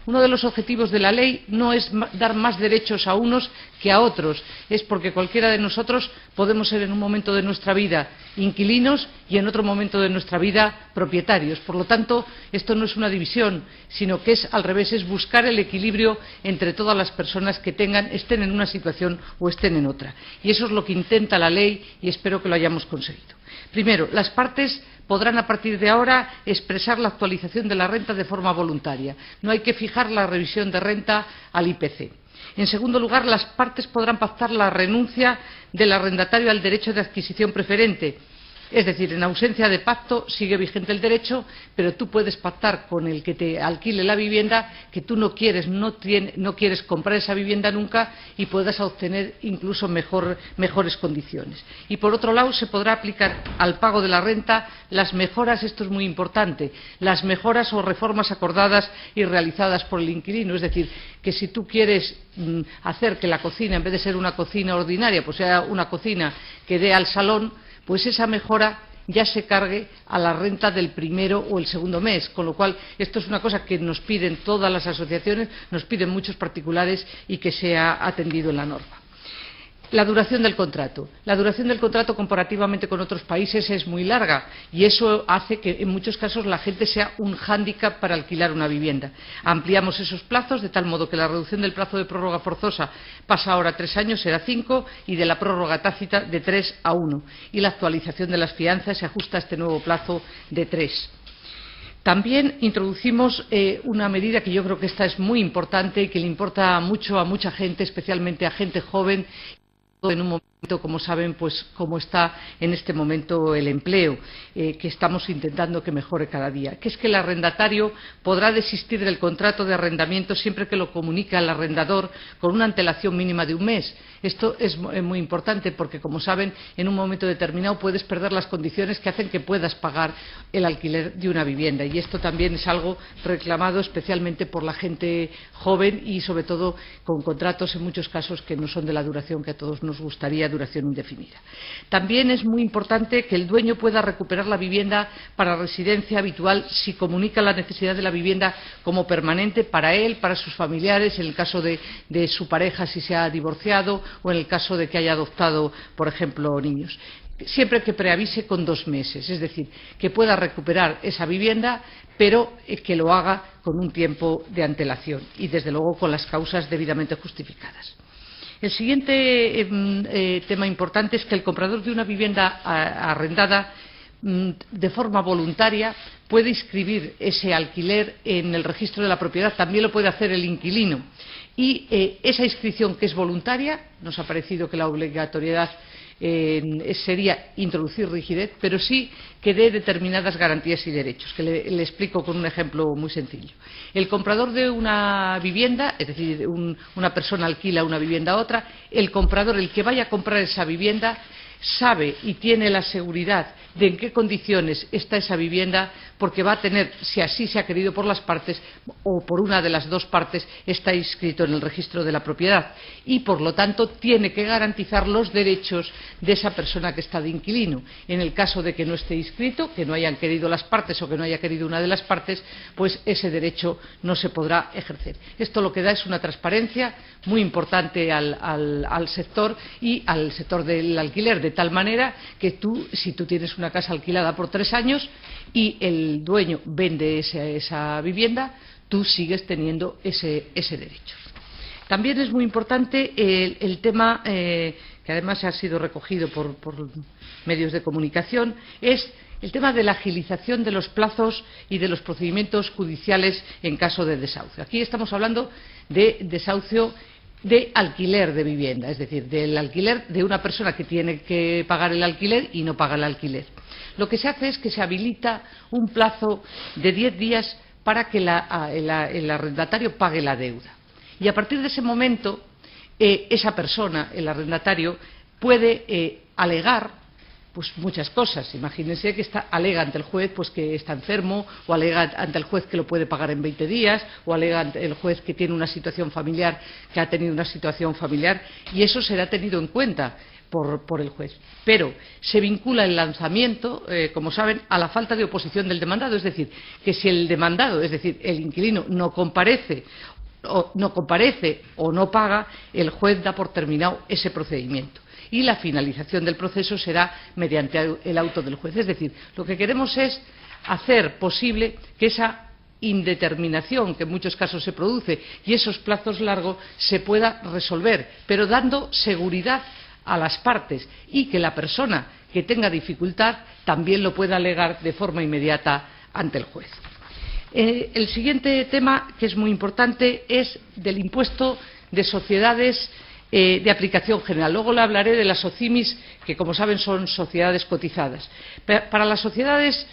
Uno de los objetivos de la ley no es dar más derechos a unos que a otros, es porque cualquiera de nosotros podemos ser en un momento de nuestra vida inquilinos y en otro momento de nuestra vida propietarios. Por lo tanto, esto no es una división, sino que es al revés, es buscar el equilibrio entre todas las personas que estén en una situación o estén en otra. Y eso es lo que intenta la ley y espero que lo hayamos conseguido. Primero, las partes podrán a partir de ahora expresar la actualización de la renta de forma voluntaria. No hay que fijar la revisión de renta al IPC. En segundo lugar, las partes podrán pactar la renuncia del arrendatario al derecho de adquisición preferente. Es decir, en ausencia de pacto sigue vigente el derecho, pero tú puedes pactar con el que te alquile la vivienda que tú no quieres comprar esa vivienda nunca y puedas obtener incluso mejores condiciones. Y por otro lado, se podrá aplicar al pago de la renta las mejoras, esto es muy importante, las mejoras o reformas acordadas y realizadas por el inquilino. Es decir, que si tú quieres hacer que la cocina, en vez de ser una cocina ordinaria, pues sea una cocina que dé al salón, pues esa mejora ya se cargue a la renta del primero o el segundo mes, con lo cual esto es una cosa que nos piden todas las asociaciones, nos piden muchos particulares y que sea atendido en la norma. La duración del contrato. La duración del contrato comparativamente con otros países es muy larga y eso hace que en muchos casos la gente sea un hándicap para alquilar una vivienda. Ampliamos esos plazos de tal modo que la reducción del plazo de prórroga forzosa pasa ahora a 3 años, será 5, y de la prórroga tácita de 3 a 1. Y la actualización de las fianzas se ajusta a este nuevo plazo de 3. También introducimos una medida que yo creo que esta es muy importante y que le importa mucho a mucha gente, especialmente a gente joven, en un momento, como saben, pues como está en este momento el empleo, que estamos intentando que mejore cada día, que es que el arrendatario podrá desistir del contrato de arrendamiento siempre que lo comunique al arrendador con una antelación mínima de 1 mes. Esto es muy importante porque, como saben, en un momento determinado puedes perder las condiciones que hacen que puedas pagar el alquiler de una vivienda, y esto también es algo reclamado especialmente por la gente joven y sobre todo con contratos en muchos casos que no son de la duración que a todos nos gustaría, duración indefinida. También es muy importante que el dueño pueda recuperar la vivienda para residencia habitual si comunica la necesidad de la vivienda como permanente para él, para sus familiares, en el caso de su pareja si se ha divorciado o en el caso de que haya adoptado, por ejemplo, niños. Siempre que preavise con 2 meses, es decir, que pueda recuperar esa vivienda, pero que lo haga con un tiempo de antelación y, desde luego, con las causas debidamente justificadas. El siguiente tema importante es que el comprador de una vivienda arrendada de forma voluntaria puede inscribir ese alquiler en el registro de la propiedad, también lo puede hacer el inquilino. Y esa inscripción, que es voluntaria, nos ha parecido que la obligatoriedad sería introducir rigidez, pero sí que dé determinadas garantías y derechos, que le explico con un ejemplo muy sencillo. El comprador de una vivienda, es decir, una persona alquila una vivienda a otra, el comprador, el que vaya a comprar esa vivienda, sabe y tiene la seguridad de en qué condiciones está esa vivienda, porque va a tener, si así se ha querido por las partes o por una de las 2 partes, está inscrito en el registro de la propiedad y, por lo tanto, tiene que garantizar los derechos de esa persona que está de inquilino. En el caso de que no esté inscrito, que no hayan querido las partes o que no haya querido una de las partes, pues ese derecho no se podrá ejercer. Esto lo que da es una transparencia muy importante al sector y al sector del alquiler, de tal manera que si tú tienes una casa alquilada por 3 años y el dueño vende esa vivienda, tú sigues teniendo ese derecho. También es muy importante el tema, que además ha sido recogido por medios de comunicación, es el tema de la agilización de los plazos y de los procedimientos judiciales en caso de desahucio. Aquí estamos hablando de desahucio de alquiler de vivienda, es decir, del alquiler de una persona que tiene que pagar el alquiler y no paga el alquiler. Lo que se hace es que se habilita un plazo de 10 días para que el arrendatario pague la deuda. Y a partir de ese momento, esa persona, el arrendatario, puede alegar pues muchas cosas. Imagínense que alega ante el juez pues que está enfermo, o alega ante el juez que lo puede pagar en 20 días, o alega ante el juez que tiene una situación familiar, que ha tenido una situación familiar, y eso será tenido en cuenta. por el juez. Pero se vincula el lanzamiento, como saben, a la falta de oposición del demandado. Es decir, que si el demandado, es decir, el inquilino, no comparece o no paga, el juez da por terminado ese procedimiento. Y la finalización del proceso será mediante el auto del juez. Es decir, lo que queremos es hacer posible que esa indeterminación que en muchos casos se produce y esos plazos largos se pueda resolver, pero dando seguridad a las partes y que la persona que tenga dificultad también lo pueda alegar de forma inmediata ante el juez. El siguiente tema, que es muy importante, es del impuesto de sociedades de aplicación general. Luego le hablaré de las SOCIMIS, que como saben son sociedades cotizadas. Para las sociedades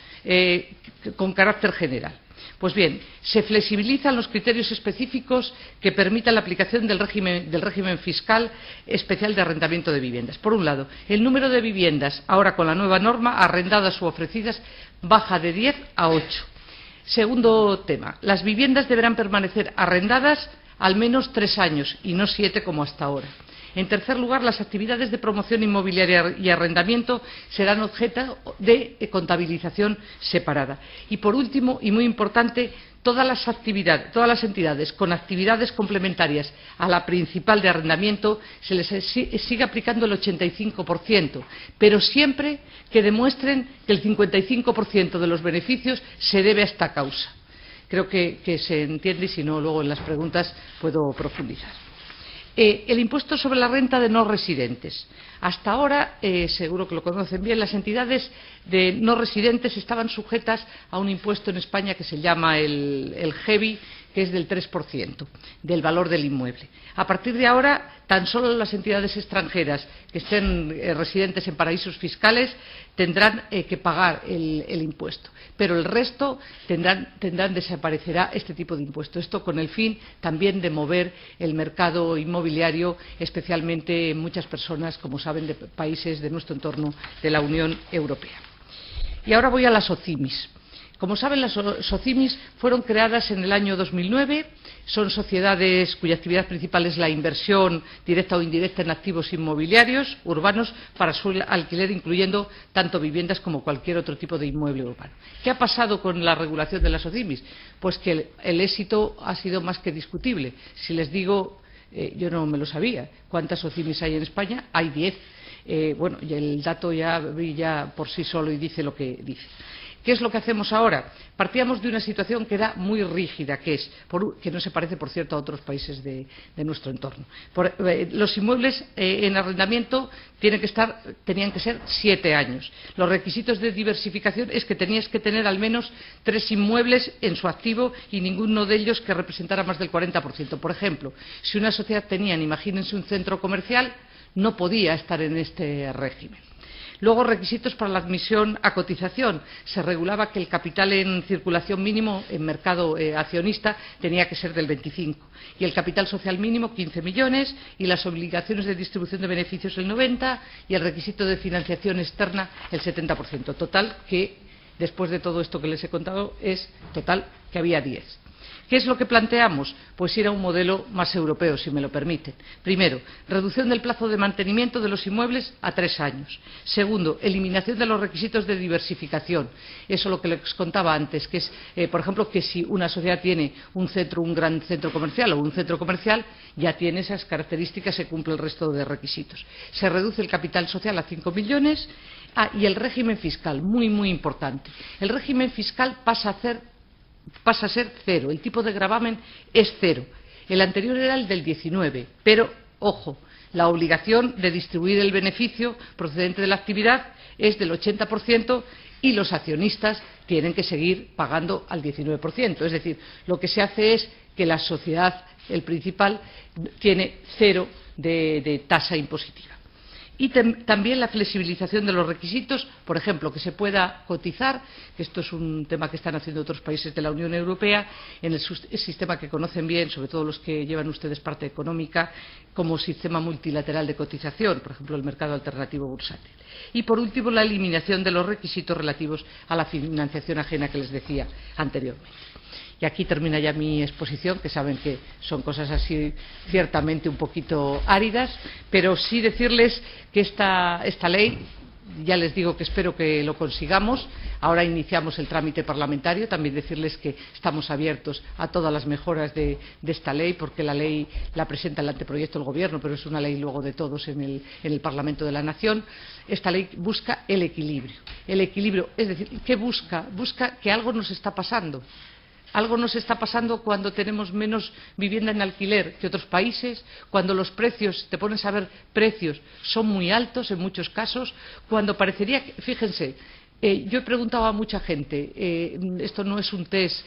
con carácter general, pues bien, se flexibilizan los criterios específicos que permitan la aplicación del régimen fiscal especial de arrendamiento de viviendas. Por un lado, el número de viviendas, ahora con la nueva norma, arrendadas u ofrecidas, baja de 10 a 8. Segundo tema, las viviendas deberán permanecer arrendadas al menos 3 años y no 7 como hasta ahora. En tercer lugar, las actividades de promoción inmobiliaria y arrendamiento serán objeto de contabilización separada. Y por último, y muy importante, todas las entidades con actividades complementarias a la principal de arrendamiento se les sigue aplicando el 85%, pero siempre que demuestren que el 55% de los beneficios se debe a esta causa. Creo que se entiende y si no, luego en las preguntas puedo profundizar. El impuesto sobre la renta de no residentes. Hasta ahora, seguro que lo conocen bien, las entidades de no residentes estaban sujetas a un impuesto en España que se llama el GEBI, que es del 3% del valor del inmueble. A partir de ahora, tan solo las entidades extranjeras que estén residentes en paraísos fiscales tendrán que pagar el impuesto, pero el resto desaparecerá este tipo de impuesto. Esto con el fin también de mover el mercado inmobiliario, especialmente en muchas personas, como saben, de países de nuestro entorno de la Unión Europea. Y ahora voy a las SOCIMIS. Como saben, las SOCIMIS fueron creadas en el año 2009, son sociedades cuya actividad principal es la inversión directa o indirecta en activos inmobiliarios urbanos para su alquiler, incluyendo tanto viviendas como cualquier otro tipo de inmueble urbano. ¿Qué ha pasado con la regulación de las SOCIMIS? Pues que el éxito ha sido más que discutible. Si les digo, yo no me lo sabía, ¿cuántas SOCIMIS hay en España? Hay 10. Bueno, y el dato ya por sí solo y dice lo que dice. ¿Qué es lo que hacemos ahora? Partíamos de una situación que era muy rígida, que no se parece, por cierto, a otros países de nuestro entorno. Los inmuebles en arrendamiento tenían que ser 7 años. Los requisitos de diversificación es que tenías que tener al menos 3 inmuebles en su activo y ninguno de ellos que representara más del 40%. Por ejemplo, si una sociedad tenía, imagínense, un centro comercial, no podía estar en este régimen. Luego, requisitos para la admisión a cotización. Se regulaba que el capital en circulación mínimo en mercado accionista tenía que ser del 25 y el capital social mínimo 15 millones y las obligaciones de distribución de beneficios el 90 y el requisito de financiación externa el 70%. Total que, después de todo esto que les he contado, es total que había 10. ¿Qué es lo que planteamos? Pues ir a un modelo más europeo, si me lo permiten. Primero, reducción del plazo de mantenimiento de los inmuebles a 3 años. Segundo, eliminación de los requisitos de diversificación. Eso es lo que les contaba antes, que es, por ejemplo, que si una sociedad tiene un gran centro comercial o un centro comercial, ya tiene esas características, se cumple el resto de requisitos. Se reduce el capital social a 5 millones. Y el régimen fiscal, muy, muy importante. El régimen fiscal pasa a ser cero, el tipo de gravamen es cero. El anterior era el del 19, pero, ojo, la obligación de distribuir el beneficio procedente de la actividad es del 80% y los accionistas tienen que seguir pagando al 19%. Es decir, lo que se hace es que la sociedad, el principal, tiene cero de tasa impositiva. Y también la flexibilización de los requisitos, por ejemplo, que se pueda cotizar, que esto es un tema que están haciendo otros países de la Unión Europea, en el sistema que conocen bien, sobre todo los que llevan ustedes parte económica, como sistema multilateral de cotización, por ejemplo, el mercado alternativo bursátil. Y, por último, la eliminación de los requisitos relativos a la financiación ajena que les decía anteriormente. Y aquí termina ya mi exposición, que saben que son cosas así ciertamente un poquito áridas, pero sí decirles que esta ley, ya les digo que espero que lo consigamos. Ahora iniciamos el trámite parlamentario. También decirles que estamos abiertos a todas las mejoras de esta ley, porque la ley la presenta el anteproyecto del Gobierno, pero es una ley luego de todos en el Parlamento de la Nación. Esta ley busca el equilibrio. El equilibrio, es decir, ¿qué busca? Busca que algo nos está pasando. Algo nos está pasando cuando tenemos menos vivienda en alquiler que otros países, cuando los precios, te pones a ver precios, son muy altos en muchos casos, cuando parecería que, fíjense, yo he preguntado a mucha gente, esto no es un test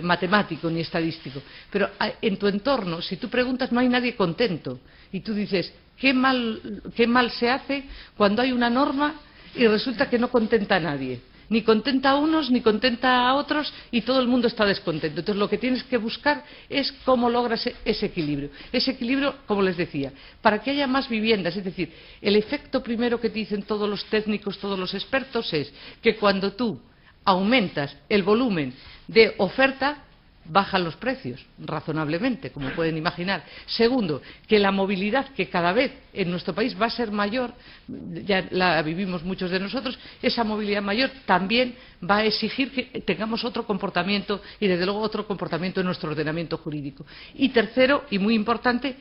matemático ni estadístico, pero en tu entorno, si tú preguntas, no hay nadie contento. Y tú dices, qué mal se hace cuando hay una norma y resulta que no contenta a nadie. Ni contenta a unos, ni contenta a otros, y todo el mundo está descontento. Entonces, lo que tienes que buscar es cómo logras ese equilibrio. Ese equilibrio, como les decía, para que haya más viviendas. Es decir, el efecto primero que te dicen todos los técnicos, todos los expertos, es que cuando tú aumentas el volumen de oferta, bajan los precios razonablemente, como pueden imaginar. Segundo, que la movilidad, que cada vez en nuestro país va a ser mayor, ya la vivimos muchos de nosotros, esa movilidad mayor también va a exigir que tengamos otro comportamiento y desde luego otro comportamiento en nuestro ordenamiento jurídico. Y tercero, y muy importante,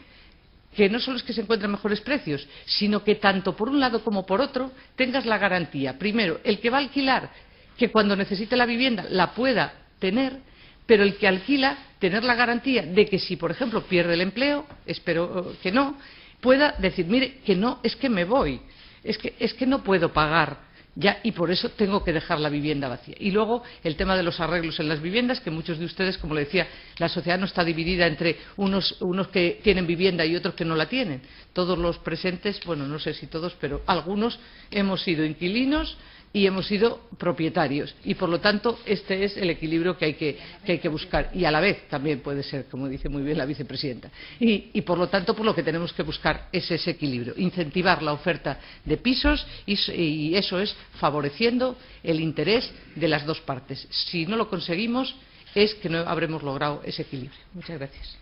que no solo es que se encuentren mejores precios, sino que tanto por un lado como por otro tengas la garantía. Primero, el que va a alquilar, que cuando necesite la vivienda la pueda tener, pero el que alquila, tener la garantía de que si, por ejemplo, pierde el empleo, espero que no, pueda decir, mire, que no, es que me voy, es que no puedo pagar ya y por eso tengo que dejar la vivienda vacía. Y luego el tema de los arreglos en las viviendas, que muchos de ustedes, como le decía, la sociedad no está dividida entre unos que tienen vivienda y otros que no la tienen. Todos los presentes, bueno, no sé si todos, pero algunos hemos sido inquilinos y hemos sido propietarios, y por lo tanto este es el equilibrio que hay que buscar, y a la vez también puede ser, como dice muy bien la vicepresidenta, y por lo tanto, por lo que tenemos que buscar es ese equilibrio, incentivar la oferta de pisos, y eso es favoreciendo el interés de las dos partes. Si no lo conseguimos es que no habremos logrado ese equilibrio. Muchas gracias.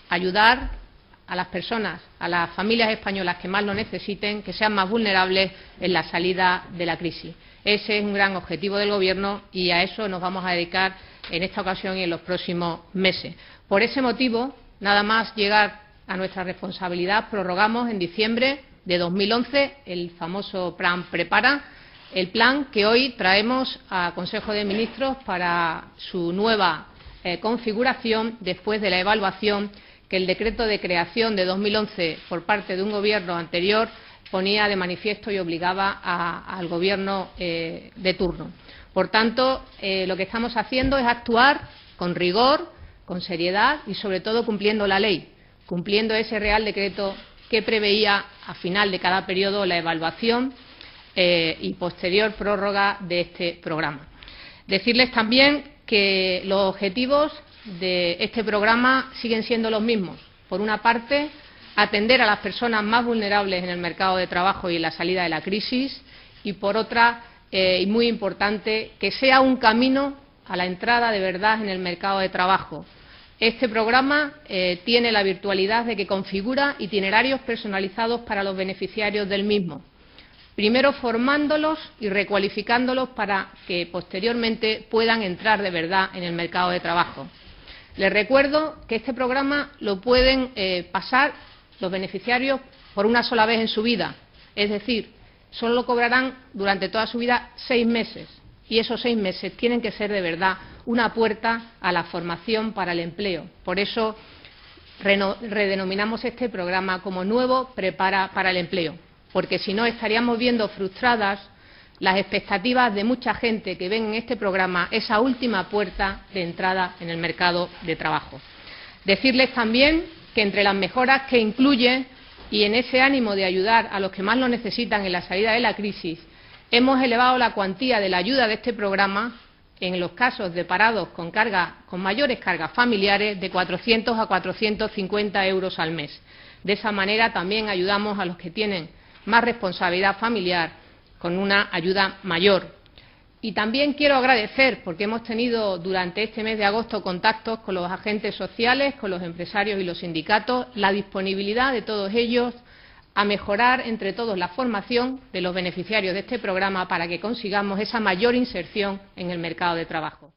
Ayudar a las personas, a las familias españolas que más lo necesiten, que sean más vulnerables en la salida de la crisis. Ese es un gran objetivo del Gobierno y a eso nos vamos a dedicar en esta ocasión y en los próximos meses. Por ese motivo, nada más llegar a nuestra responsabilidad, prorrogamos en diciembre de 2011 el famoso Plan Prepara, el plan que hoy traemos a Consejo de Ministros para su nueva configuración después de la evaluación que el decreto de creación de 2011 por parte de un Gobierno anterior ponía de manifiesto y obligaba al Gobierno de turno. Por tanto, lo que estamos haciendo es actuar con rigor, con seriedad y, sobre todo, cumpliendo la ley, cumpliendo ese Real Decreto que preveía, a final de cada periodo, la evaluación y posterior prórroga de este programa. Decirles también que los objetivos de este programa siguen siendo los mismos. Por una parte, atender a las personas más vulnerables en el mercado de trabajo y en la salida de la crisis, y por otra, y muy importante, que sea un camino a la entrada de verdad en el mercado de trabajo. Este programa tiene la virtualidad de que configura itinerarios personalizados para los beneficiarios del mismo, primero formándolos y recualificándolos para que posteriormente puedan entrar de verdad en el mercado de trabajo. Les recuerdo que este programa lo pueden pasar los beneficiarios por una sola vez en su vida, es decir, solo lo cobrarán durante toda su vida 6 meses, y esos 6 meses tienen que ser de verdad una puerta a la formación para el empleo. Por eso redenominamos este programa como Nuevo Prepara para el Empleo, porque si no estaríamos viendo frustradas las expectativas de mucha gente que ven en este programa esa última puerta de entrada en el mercado de trabajo. Decirles también que entre las mejoras que incluye, y en ese ánimo de ayudar a los que más lo necesitan en la salida de la crisis, hemos elevado la cuantía de la ayuda de este programa en los casos de parados con mayores cargas familiares de 400 a 450 euros al mes. De esa manera también ayudamos a los que tienen más responsabilidad familiar con una ayuda mayor. Y también quiero agradecer, porque hemos tenido durante este mes de agosto contactos con los agentes sociales, con los empresarios y los sindicatos, la disponibilidad de todos ellos a mejorar entre todos la formación de los beneficiarios de este programa para que consigamos esa mayor inserción en el mercado de trabajo.